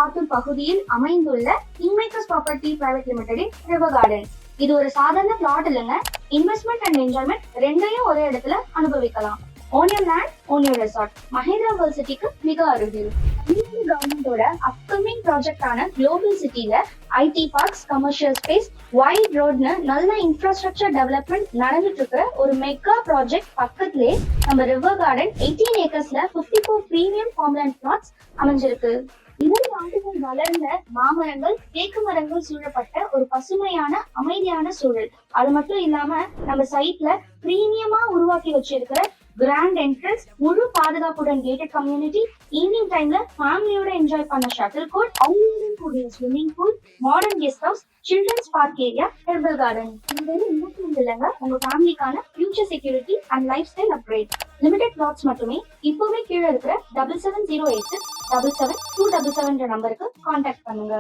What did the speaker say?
ஆத்தூர் பகுதியில் அமைந்துள்ள kingmakers property private லிமிடெடின் ரிவர் கார்டன். இது ஒரு சாதாரண பிளாட் இல்லைங்க. இன்வெஸ்ட்மெண்ட் அண்ட் என்ஜாய்மெண்ட் ரெண்டையும் ஒரே இடத்துல அனுபவிக்கலாம். Own your land, own your resort. Mahindra world சிட்டிக்கு மிக அருகில். இந்தியன் கவர்மெண்டோட அப்கமிங் ப்ராஜெக்டான குளோபல் சிட்டில IT parks, commercial space, wide ரோட்னு நல்ல இன்ஃப்ராஸ்ட்ரக்சர் டெவலப்மெண்ட் நடந்துட்டு இருக்கிற ஒரு மெகா ப்ராஜெக்ட் பக்கத்திலே நம்ம ரிவர் கார்டன் 18 ஏக்கர்ஸ்ல 54 பிரீமியம் ஃபார்ம்லேண்ட் பிளாட்ஸ் அமைஞ்சிருக்கு. 2 ஆண்டுகள் வளர்ந்த மாமரங்கள், தேக்கு மரங்கள் சூழப்பட்ட ஒரு பசுமையான அமைதியான சூழல். அது மட்டும் இல்லாம நம்ம சைட்ல பிரீமியமா உருவாக்கி வச்சிருக்கிற கிராண்ட் என்ட்ரன்ஸ், முழு பாதுகாப்புடன் கேட்டட் கம்யூனிட்டி, ஈவினிங் டைம்ல ஃபேமிலியோட என்ஜாய் பண்ண ஷட்டில் கோர்ட், அவங்களுடன் கூடிய swimming pool, modern guest house, children's park area, herbal garden. இது இன்வெஸ்ட்மெண்ட் இல்லைங்க, உங்க ஃபேமிலிக்கான future security and lifestyle upgrade. Limited flats மட்டுமே. இப்போவே கீழே இருக்கிற 7708677277 நம்பருக்கு கான்டாக்ட் பண்ணுங்க.